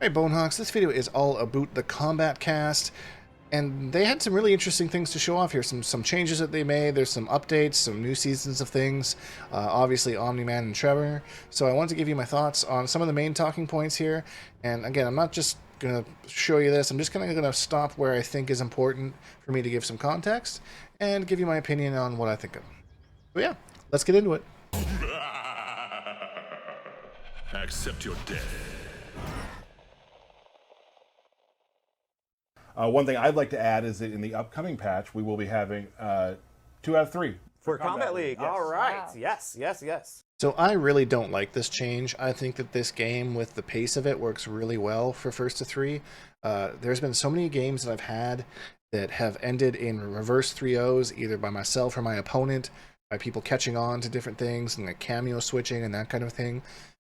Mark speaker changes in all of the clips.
Speaker 1: Hey Bonehawks, this video is all about the Kombat cast, and they had some really interesting things to show off here. Some changes that they made, there's some updates, some new seasons of things, obviously Omni and Tremor. So I wanted to give you my thoughts on some of the main talking points here, and again, I'm not just going to show you this, I'm just going to stop where I think is important for me to give some context, and give you my opinion on what I think of. So yeah, let's get into it.
Speaker 2: Accept your death.
Speaker 3: One thing I'd like to add is that in the upcoming patch, we will be having 2 out of 3
Speaker 4: for Kombat League.
Speaker 3: Yes.
Speaker 4: All right.
Speaker 5: Wow.
Speaker 4: Yes.
Speaker 1: So I really don't like this change. I think that this game, with the pace of it, works really well for first to 3. There's been so many games that I've had that have ended in reverse 3-0s, either by myself or my opponent, by people catching on to different things and like cameo switching and that kind of thing.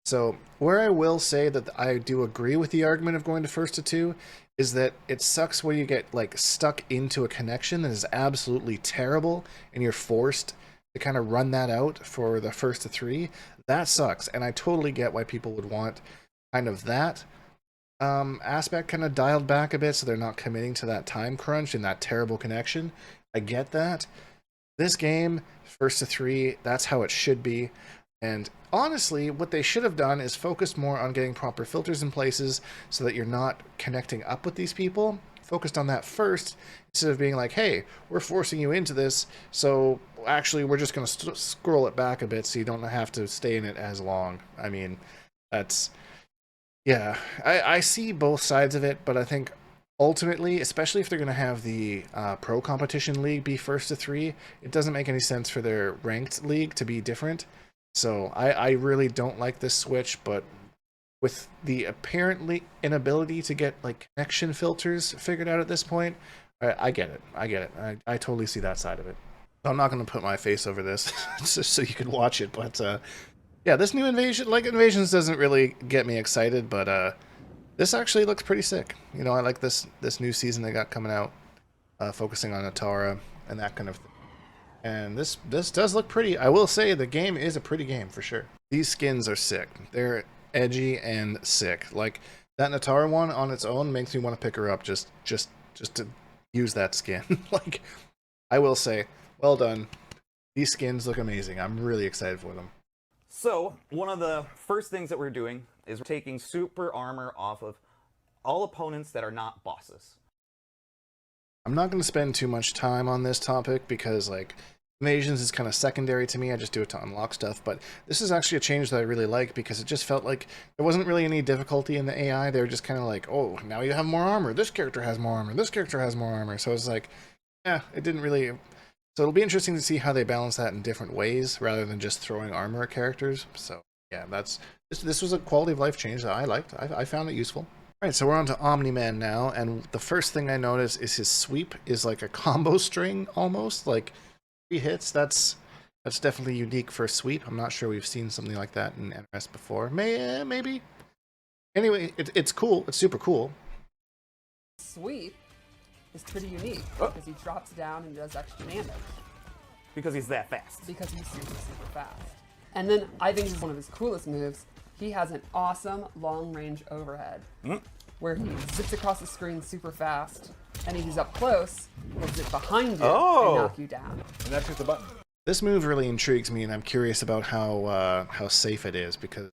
Speaker 1: So where I will say that I do agree with the argument of going to first to 2 is that it sucks when you get like stuck into a connection that is absolutely terrible and you're forced to kind of run that out for the first to 3. That sucks, and I totally get why people would want kind of that aspect kind of dialed back a bit so they're not committing to that time crunch and that terrible connection. I get that. This game, first to 3, that's how it should be. And honestly, what they should have done is focused more on getting proper filters in places so that you're not connecting up with these people. Focused on that first, instead of being like, hey, we're forcing you into this, so actually we're just going to scroll it back a bit so you don't have to stay in it as long. I mean, that's... yeah, I see both sides of it, but I think ultimately, especially if they're going to have the pro competition league be first to 3, it doesn't make any sense for their ranked league to be different. So I really don't like this switch, but with the apparently inability to get like connection filters figured out at this point, I get it. I totally see that side of it. I'm not going to put my face over this just so you can watch it, but yeah, this new invasion, like Invasions doesn't really get me excited, but this actually looks pretty sick. You know, I like this new season they got coming out, focusing on Atara and that kind of thing. And this does look pretty. I will say the game is a pretty game for sure. These skins are sick. They're edgy and sick. Like that Natara one on its own makes me want to pick her up just to use that skin. Like, I will say, well done. These skins look amazing. I'm really excited for them.
Speaker 4: So one of the first things that we're doing is we're taking super armor off of all opponents that are not bosses.
Speaker 1: I'm not going to spend too much time on this topic because, like, Invasions is kind of secondary to me. I just do it to unlock stuff, but this is actually a change that I really like because it just felt like there wasn't really any difficulty in the AI. They were just kind of like, oh, now you have more armor. This character has more armor. This character has more armor. So it's like, yeah, it didn't really... So it'll be interesting to see how they balance that in different ways rather than just throwing armor at characters. So yeah, this was a quality of life change that I liked. I found it useful. All right, so we're on to Omni now, and the first thing I notice is his sweep is like a combo string almost, like 3 hits. That's definitely unique for a sweep. I'm not sure we've seen something like that in NRS before. Maybe. Anyway, it's cool. It's super cool.
Speaker 5: Sweep is pretty unique because he drops down and does extra damage
Speaker 4: Because he's that fast.
Speaker 5: because he's super fast. And then I think this is one of his coolest moves. He has an awesome long-range overhead where he zips across the screen super fast, and if he's up close, he'll zip behind you and knock you down.
Speaker 3: And that's just the button.
Speaker 1: This move really intrigues me, and I'm curious about how safe it is because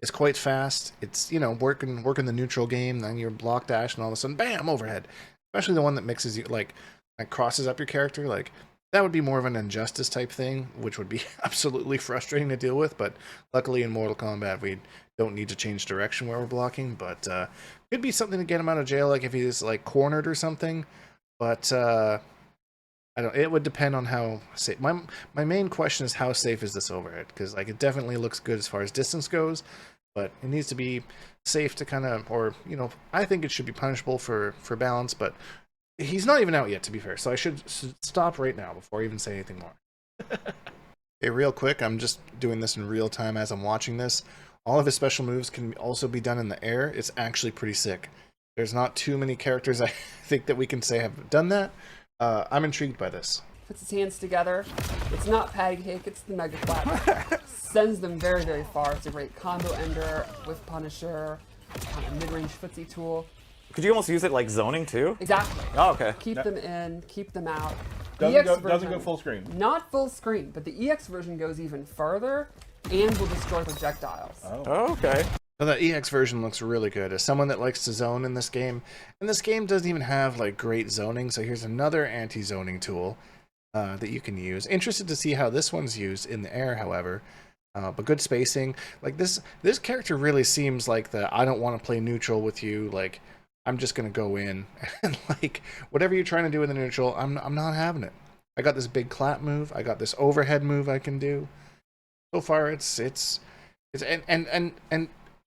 Speaker 1: it's quite fast. It's, you know, working the neutral game, then you're block dash, and all of a sudden, bam, overhead. Especially the one that mixes you, like crosses up your character. Like that would be more of an injustice type thing, which would be absolutely frustrating to deal with. But luckily in Mortal Kombat, we don't need to change direction where we're blocking. But could be something to get him out of jail, like if he's like cornered or something. But I don't. It would depend on how safe. My main question is how safe is this overhead? Because like it definitely looks good as far as distance goes, but it needs to be safe to kind of, or you know, I think it should be punishable for balance. But he's not even out yet, to be fair. So I should stop right now before I even say anything more. Hey, real quick, I'm just doing this in real time as I'm watching this. All of his special moves can also be done in the air. It's actually pretty sick. There's not too many characters I think that we can say have done that. I'm intrigued by this.
Speaker 5: Puts his hands together. It's not patty cake, it's the mega clap. Sends them very, very far. It's a great combo ender with Punisher. kind of mid-range footsie tool.
Speaker 4: Could you almost use it like zoning too?
Speaker 5: Exactly.
Speaker 4: Oh, okay.
Speaker 5: Keep them in, keep them out.
Speaker 3: Doesn't go full screen.
Speaker 5: Not full screen, but the EX version goes even further and will destroy projectiles.
Speaker 4: Oh, okay.
Speaker 1: So the EX version looks really good. As someone that likes to zone in this game, and this game doesn't even have like great zoning, so here's another anti-zoning tool that you can use. Interested to see how this one's used in the air, however. But good spacing. Like this character really seems like the I don't want to play neutral with you. Like I'm just gonna go in and like whatever you're trying to do in the neutral, I'm not having it. I got this big clap move. I got this overhead move I can do. So far, it's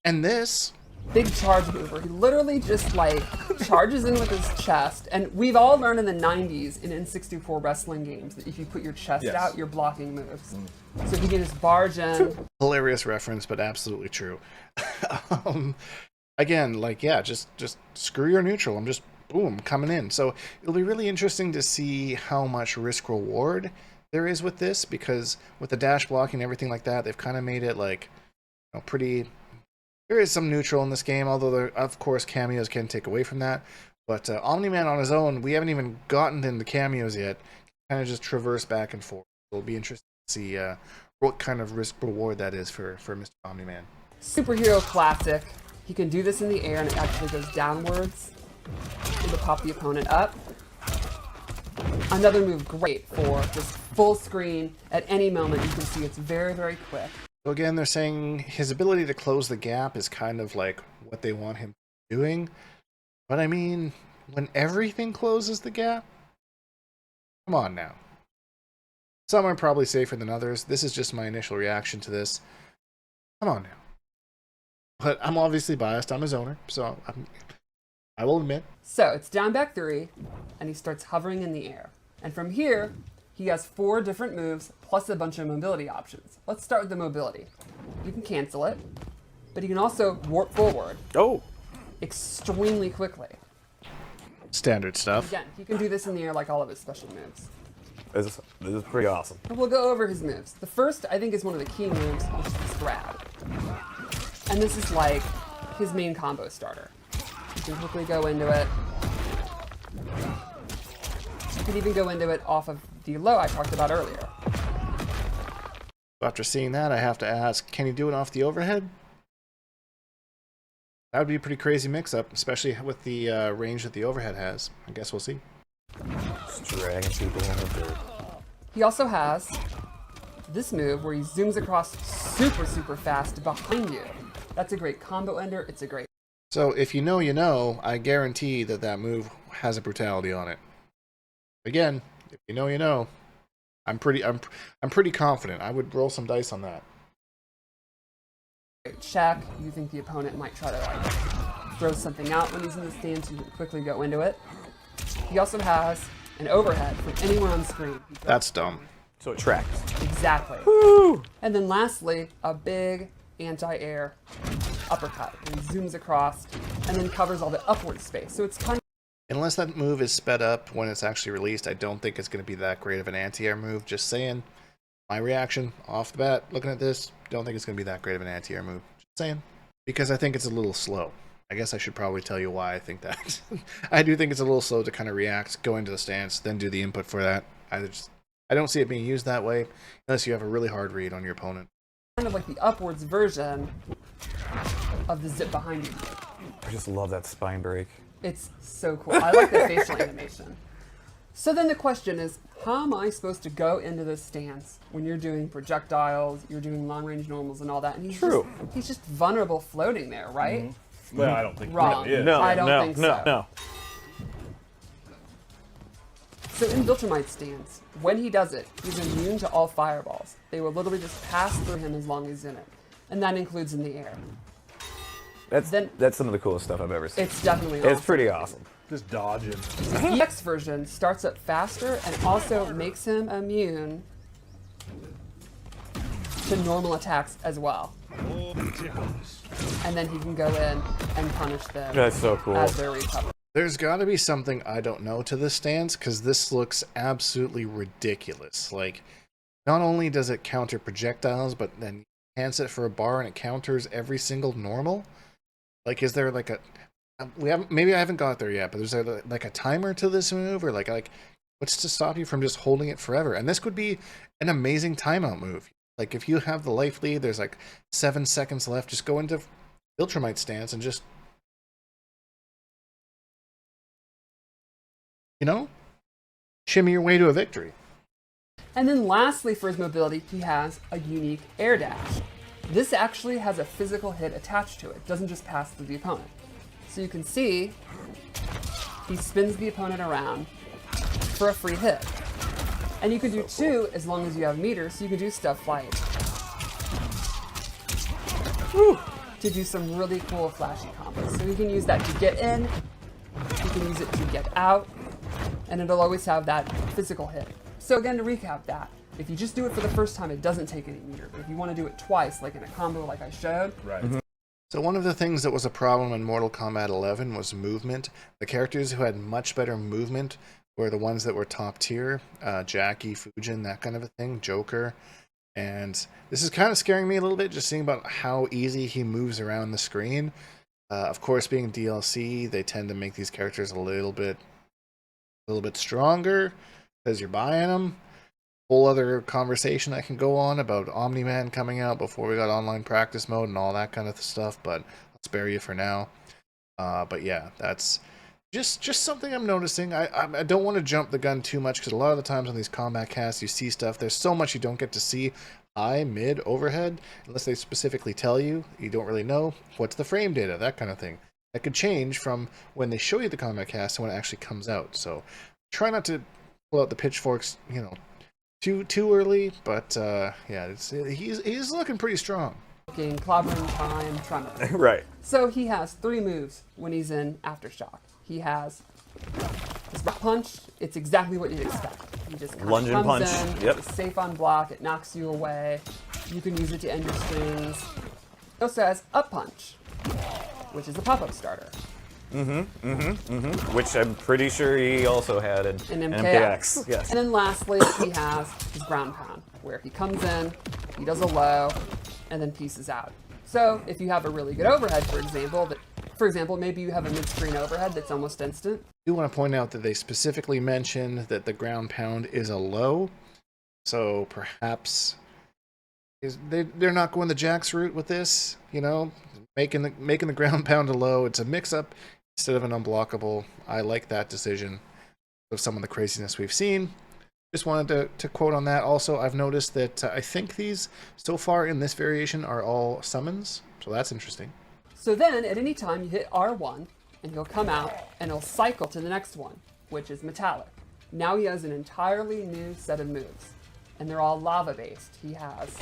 Speaker 1: and this
Speaker 5: Big charge mover. He literally just like charges in with his chest. And we've all learned in the 90s in N64 wrestling games that if you put your chest out, you're blocking moves. So he can just barge in.
Speaker 1: hilarious reference, but absolutely true. Again, like yeah, just screw your neutral. I'm just boom coming in. So it'll be really interesting to see how much risk reward there is with this, because with the dash blocking and everything like that, they've kind of made it like pretty. There is some neutral in this game, although there, of course cameos can take away from that. But Omni-Man on his own, we haven't even gotten into cameos yet. Kind of just traverse back and forth. It'll be interesting to see what kind of risk reward that is for Mr. Omni-Man.
Speaker 5: Superhero classic. He can do this in the air and it actually goes downwards. It'll pop the opponent up. Another move great for just full screen at any moment. You can see it's very, very quick.
Speaker 1: So again, they're saying his ability to close the gap is kind of like what they want him doing. But I mean, when everything closes the gap, come on now. Some are probably safer than others. This is just my initial reaction to this. Come on now. But I'm obviously biased. I'm his owner, so I will admit.
Speaker 5: So it's down back 3, and he starts hovering in the air. And from here, he has 4 different moves, plus a bunch of mobility options. Let's start with the mobility. You can cancel it, but you can also warp forward.
Speaker 4: Oh.
Speaker 5: Extremely quickly.
Speaker 1: Standard stuff.
Speaker 5: Again, he can do this in the air like all of his special moves.
Speaker 4: This is pretty awesome.
Speaker 5: And we'll go over his moves. The first, I think, is one of the key moves, which is this grab. And this is like his main combo starter. You can quickly go into it. You can even go into it off of the low I talked about earlier.
Speaker 1: After seeing that, I have to ask, can you do it off the overhead? That would be a pretty crazy mix-up, especially with the range that the overhead has. I guess we'll see.
Speaker 4: Just dragging people on the dirt.
Speaker 5: He also has this move where he zooms across super, super fast behind you. That's a great combo ender. It's a great.
Speaker 1: So if you know, you know. I guarantee that that move has a brutality on it. Again, if you know, you know. I'm pretty confident. I would roll some dice on that.
Speaker 5: Check. You think the opponent might try to like throw something out when he's in the stance. You can quickly go into it. He also has an overhead from anywhere on screen.
Speaker 1: That's dumb.
Speaker 4: So it tracks.
Speaker 5: Exactly.
Speaker 4: Woo!
Speaker 5: And then lastly, a big anti-air uppercut. And he zooms across and then covers all the upward space. So it's kind of.
Speaker 1: Unless that move is sped up when it's actually released, I don't think it's going to be that great of an anti-air move. Just saying. My reaction off the bat, looking at this, don't think it's going to be that great of an anti-air move. Just saying. Because I think it's a little slow. I guess I should probably tell you why I think that. I do think it's a little slow to kind of react, go into the stance, then do the input for that. I don't see it being used that way unless you have a really hard read on your opponent.
Speaker 5: Kind of like the upwards version of the zip behind you.
Speaker 4: I just love that spine break.
Speaker 5: It's so cool. I like the facial animation. So then the question is, how am I supposed to go into this stance when you're doing projectiles, you're doing long-range normals and all that? And he's just vulnerable floating there, right?
Speaker 3: Mm-hmm. Well, I don't think
Speaker 5: Wrong.
Speaker 3: he really is.
Speaker 4: No,
Speaker 5: I don't
Speaker 4: no,
Speaker 5: think
Speaker 4: no,
Speaker 5: so.
Speaker 4: no.
Speaker 5: So in Viltrumite's stance, when he does it, he's immune to all fireballs. They will literally just pass through him as long as he's in it. And that includes in the air.
Speaker 4: That's some of the coolest stuff I've ever seen.
Speaker 5: It's definitely awesome.
Speaker 4: It's pretty awesome.
Speaker 3: Just dodging.
Speaker 5: The EX version starts up faster and also makes him immune to normal attacks as well. And then he can go in and punish them
Speaker 4: That's so cool.
Speaker 5: as they're recovered.
Speaker 1: There's got to be something I don't know to this stance, because this looks absolutely ridiculous. Like, not only does it counter projectiles, but then you enhance it for a bar and it counters every single normal. Like, is there like a maybe I haven't got there yet, but there's like a timer to this move, or like what's to stop you from just holding it forever? And this could be an amazing timeout move. Like if you have the life lead, there's like 7 seconds left, just go into Viltrumite stance and just, you know, shimmy your way to a victory.
Speaker 5: And then lastly, for his mobility, he has a unique air dash. This actually has a physical hit attached to it. It doesn't just pass through the opponent. So you can see he spins the opponent around for a free hit. And you can do 2 as long as you have meters, so you can do stuff like to do some really cool flashy combos. So you can use that to get in, you can use it to get out, and it'll always have that physical hit. So again, to recap that, if you just do it for the first time, it doesn't take any meter. But if you want to do it twice, like in a combo like I showed,
Speaker 3: Right.
Speaker 1: So one of the things that was a problem in Mortal Kombat 11 was movement. The characters who had much better movement were the ones that were top tier. Jackie, Fujin, that kind of a thing, Joker. And this is kind of scaring me a little bit, just seeing about how easy he moves around the screen. Of course, being DLC, they tend to make these characters a little bit stronger because you're buying them. Whole other conversation I can go on about Omni-Man coming out before we got online practice mode and all that kind of stuff, but I'll spare you for now. But yeah, that's just something I'm noticing. I don't want to jump the gun too much because a lot of the times on these combat casts you see stuff. There's so much you don't get to see. High, mid, overhead, unless they specifically tell you. You don't really know what's the frame data, that kind of thing. That could change from when they show you the combat cast to when it actually comes out. So try not to pull out the pitchforks, you know, too early, but yeah, he's looking pretty strong.
Speaker 5: clobbering time, Tremor.
Speaker 4: Right.
Speaker 5: So he has 3 moves when he's in Aftershock. He has his rock punch. It's exactly what you'd expect. He just kind
Speaker 4: Lunge
Speaker 5: of
Speaker 4: and
Speaker 5: comes
Speaker 4: punch.
Speaker 5: in,
Speaker 4: Yep.
Speaker 5: it's safe on block, it knocks you away. You can use it to end your strings. He also has Up Punch, which is a pop-up starter.
Speaker 4: Which I'm pretty sure he also had in
Speaker 5: In
Speaker 4: MKX. Yes.
Speaker 5: And then lastly, he has his ground pound, where he comes in, he does a low, and then pieces out. So if you have a really good overhead, for example, maybe you have a mid-screen overhead that's almost instant.
Speaker 1: I do want to point out that they specifically mention that the ground pound is a low, so perhaps they're not going the Jax route with this, you know, making the ground pound a low. It's a mix-up instead of an unblockable. I like that decision of some of the craziness we've seen. Just wanted to quote on that. Also, I've noticed that I think these, so far in this variation, are all summons, so that's interesting.
Speaker 5: So then, at any time, you hit R1, and he'll come out, and he'll cycle to the next one, which is Metallic. Now he has an entirely new set of moves, and they're all lava-based. He has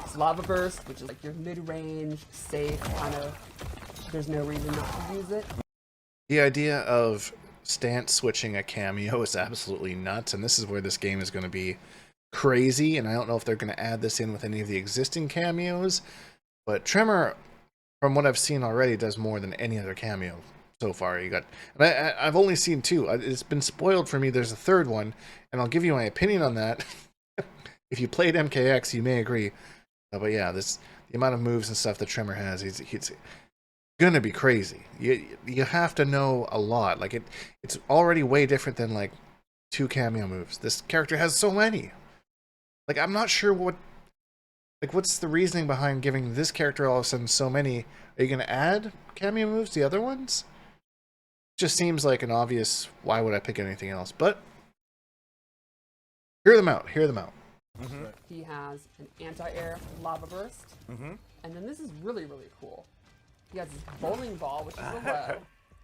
Speaker 5: his Lava Burst, which is like your mid-range, safe, kind of, there's no reason not to use it.
Speaker 1: The idea of stance switching a cameo is absolutely nuts, and this is where this game is going to be crazy, and I don't know if they're going to add this in with any of the existing cameos, but Tremor, from what I've seen already, does more than any other cameo so far. And I've only seen 2. It's been spoiled for me. There's a 3rd one, and I'll give you my opinion on that. If you played MKX, you may agree. But yeah, the amount of moves and stuff that Tremor has, he's gonna be crazy. You have to know a lot. Like it's already way different than like 2 cameo moves. This character has so many. Like I'm not sure what's the reasoning behind giving this character all of a sudden so many? Are you gonna add cameo moves to the other ones? Just seems like an obvious. Why would I pick anything else? But hear them out.
Speaker 5: He has an anti-air Lava Burst, and then this is really, really cool. He has his bowling ball, which is a low,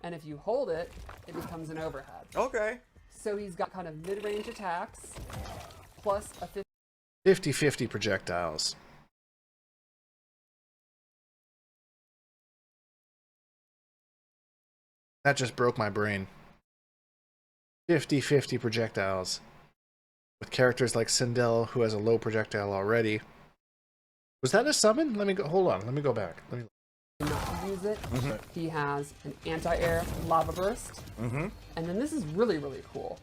Speaker 5: and if you hold it, it becomes an overhead.
Speaker 4: Okay.
Speaker 5: So he's got kind of mid-range attacks, plus a
Speaker 1: 50-50 projectiles. That just broke my brain. 50-50 projectiles. With characters like Sindel, who has a low projectile already. Was that a summon? Hold on, let me go back.
Speaker 5: not to use it. He has an anti-air Lava Burst, and then this is really, really cool.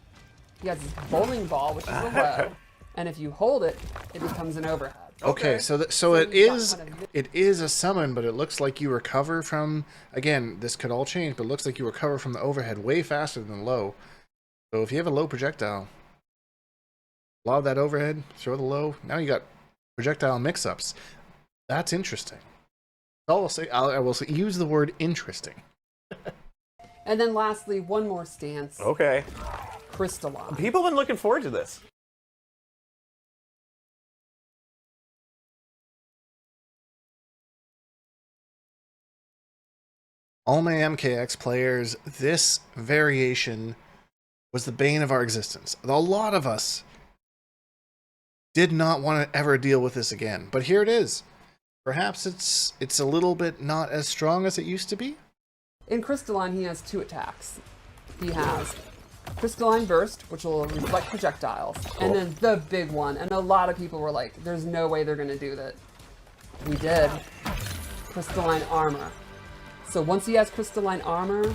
Speaker 5: He has his bowling ball, which is a low, And if you hold it, it becomes an overhead.
Speaker 1: Okay, so it
Speaker 5: you've got
Speaker 1: is
Speaker 5: kind of-
Speaker 1: it is a summon, but it looks like you recover from, again, this could all change, but it looks like you recover from the overhead way faster than low. So if you have a low projectile, lob that overhead, throw the low, now you got projectile mix-ups. That's interesting. I'll say I will say, use the word interesting.
Speaker 5: And then lastly, one more stance.
Speaker 4: Okay.
Speaker 5: Crystalline.
Speaker 4: People have been looking forward to this.
Speaker 1: All my MKX players, this variation was the bane of our existence. A lot of us did not want to ever deal with this again, but here it is. Perhaps it's a little bit not as strong as it used to be.
Speaker 5: In Crystalline, he has 2 attacks. He has Crystalline Burst, which will reflect projectiles, and then the big one. And a lot of people were like, there's no way they're going to do that. We did. Crystalline Armor. So once he has Crystalline Armor,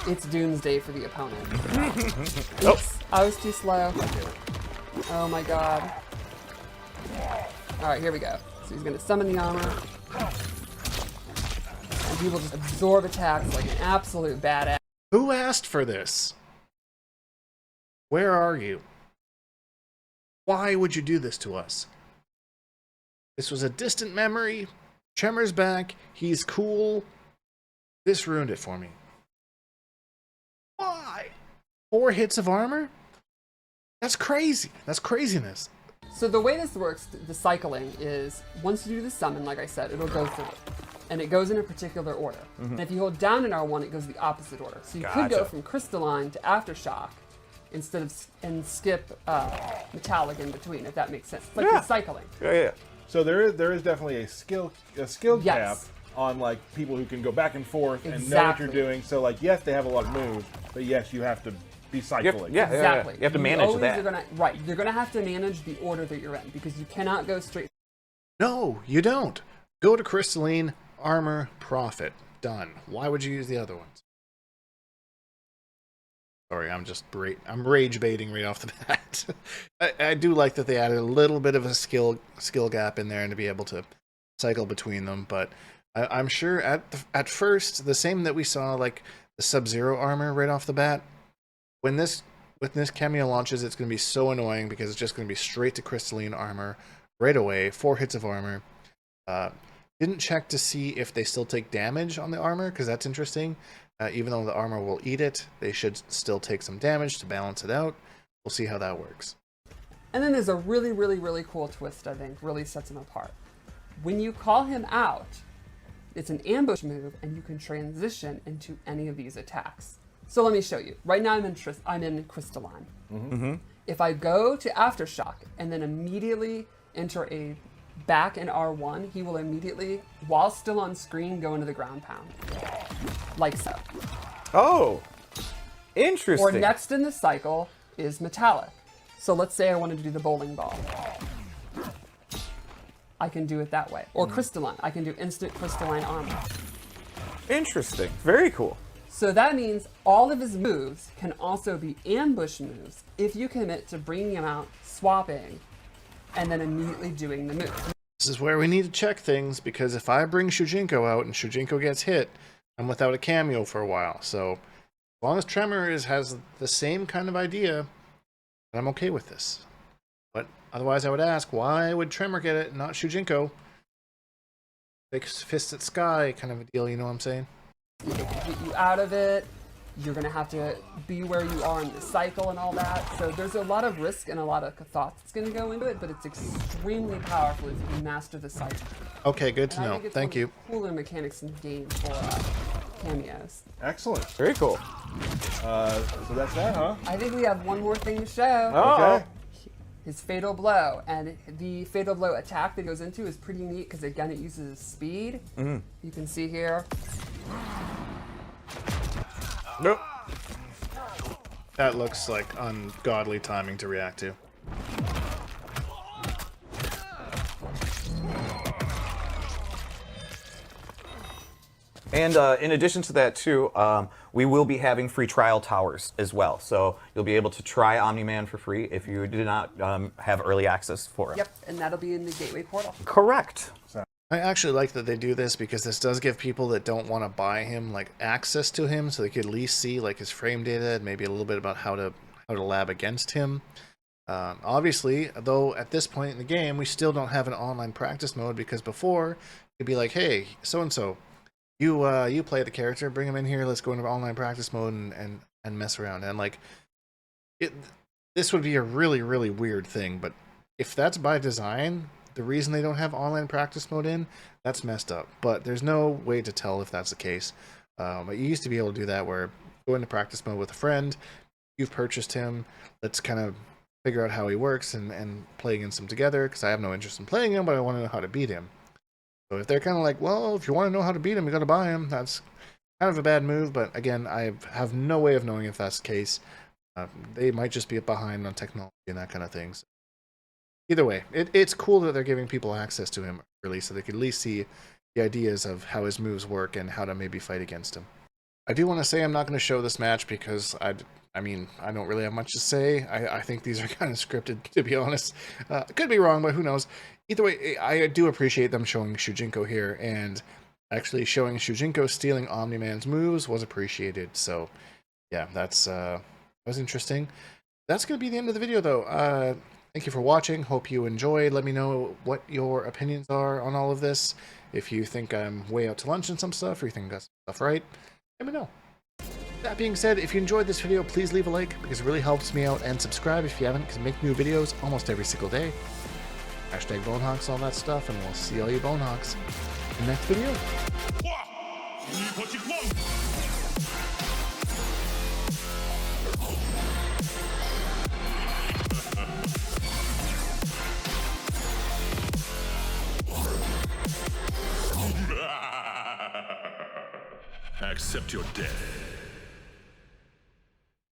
Speaker 5: it's doomsday for the opponent. Oops, I was too slow. Oh my god. Alright, here we go. So he's going to summon the armor. And he will just absorb attacks like an absolute badass.
Speaker 1: Who asked for this? Where are you? Why would you do this to us? This was a distant memory. Tremor's back. He's cool. This ruined it for me. Why? 4 hits of armor? That's crazy. That's craziness.
Speaker 5: So the way this works, the cycling, is once you do the summon, like I said, it'll go through. And it goes in a particular order. And if you hold down in R1, it goes the opposite order. So you could go from Crystalline to Aftershock instead of and skip Metallic in between, if that makes sense. It's like the cycling.
Speaker 4: Yeah.
Speaker 3: So there is definitely a skill
Speaker 5: Yes.
Speaker 3: cap on like people who can go back and forth and know what
Speaker 5: Exactly.
Speaker 3: you're doing. So like yes, they have a lot of moves, but yes, you have to be cycling.
Speaker 4: Yeah.
Speaker 5: Exactly.
Speaker 4: You have to manage
Speaker 5: always
Speaker 4: that.
Speaker 5: You're gonna have to manage the order that you're in because you cannot go straight.
Speaker 1: No, you don't. Go to Crystalline, Armor, Profit. Done. Why would you use the other ones? Sorry, I'm rage baiting right off the bat. I do like that they added a little bit of a skill gap in there and to be able to cycle between them, but I'm sure at first the same that we saw like the Sub-Zero armor right off the bat. When this cameo launches, it's going to be so annoying because it's just going to be straight to Crystalline armor right away. 4 hits of armor. Didn't check to see if they still take damage on the armor because that's interesting. Even though the armor will eat it, they should still take some damage to balance it out. We'll see how that works.
Speaker 5: And then there's a really, really, really cool twist, I think, really sets him apart. When you call him out, it's an ambush move, and you can transition into any of these attacks. So let me show you. Right now I'm in Crystalline. If I go to Aftershock and then immediately enter a back in R1, he will immediately, while still on screen, go into the ground pound. Like so.
Speaker 4: Oh, interesting.
Speaker 5: Or next in the cycle is Metallic. So let's say I wanted to do the bowling ball. I can do it that way. Or Crystalline. I can do instant Crystalline armor.
Speaker 4: Interesting. Very cool.
Speaker 5: So that means all of his moves can also be ambush moves if you commit to bringing him out, swapping, and then immediately doing the move.
Speaker 1: This is where we need to check things because if I bring Shujinko out and Shujinko gets hit, I'm without a cameo for a while. So as long as Tremor has the same kind of idea, I'm okay with this. But otherwise I would ask, why would Tremor get it and not Shujinko? Big fist at sky kind of a deal, you know what I'm saying?
Speaker 5: It can get you out of it. You're going to have to be where you are in the cycle and all that. So there's a lot of risk and a lot of thought that's going to go into it, but it's extremely powerful if you master the cycle.
Speaker 1: Okay, good to
Speaker 5: And I
Speaker 1: know.
Speaker 5: think it's
Speaker 1: Thank
Speaker 5: one
Speaker 1: you.
Speaker 5: of the cooler mechanics in the game for cameos.
Speaker 3: Excellent.
Speaker 4: Very cool.
Speaker 3: So that's that, huh?
Speaker 5: I think we have one more thing to show.
Speaker 3: Okay.
Speaker 5: His Fatal Blow. And the Fatal Blow attack that goes into is pretty neat because, again, it uses speed. You can see here.
Speaker 4: Nope.
Speaker 1: That looks like ungodly timing to react to.
Speaker 4: And in addition to that, too, we will be having free trial towers as well. So you'll be able to try Omni-Man for free if you do not have early access for it.
Speaker 5: Yep, and that'll be in the Gateway portal.
Speaker 4: Correct.
Speaker 1: I actually like that they do this because this does give people that don't want to buy him like access to him, so they could at least see like his frame data and maybe a little bit about how to lab against him. Obviously, though, at this point in the game, we still don't have an online practice mode because before it'd be like, hey, so and so, you play the character, bring him in here, let's go into online practice mode and mess around. And like, this would be a really, really weird thing. But if that's by design, the reason they don't have online practice mode in, that's messed up. But there's no way to tell if that's the case. You used to be able to do that where go into practice mode with a friend, you've purchased him, let's kind of figure out how he works and play against him together, because I have no interest in playing him, but I want to know how to beat him. So if they're kind of like, well, if you want to know how to beat him, you got to buy him, that's kind of a bad move. But again, I have no way of knowing if that's the case. They might just be behind on technology and that kind of thing. So either way, it's cool that they're giving people access to him early so they can at least see the ideas of how his moves work and how to maybe fight against him. I do want to say I'm not going to show this match because I don't really have much to say. I think these are kind of scripted, to be honest. Could be wrong, but who knows. Either way, I do appreciate them showing Shujinko here, and actually showing Shujinko stealing Omni-Man's moves was appreciated. So, yeah, that was interesting. That's going to be the end of the video, though. Thank you for watching. Hope you enjoyed. Let me know what your opinions are on all of this. If you think I'm way out to lunch in some stuff, or you think I got some stuff right, let me know. That being said, if you enjoyed this video, please leave a like, because it really helps me out, and subscribe if you haven't, because I make new videos almost every single day. Hashtag Bonehawks, all that stuff, and we'll see all you Bonehawks in the next video.
Speaker 2: Accept your death.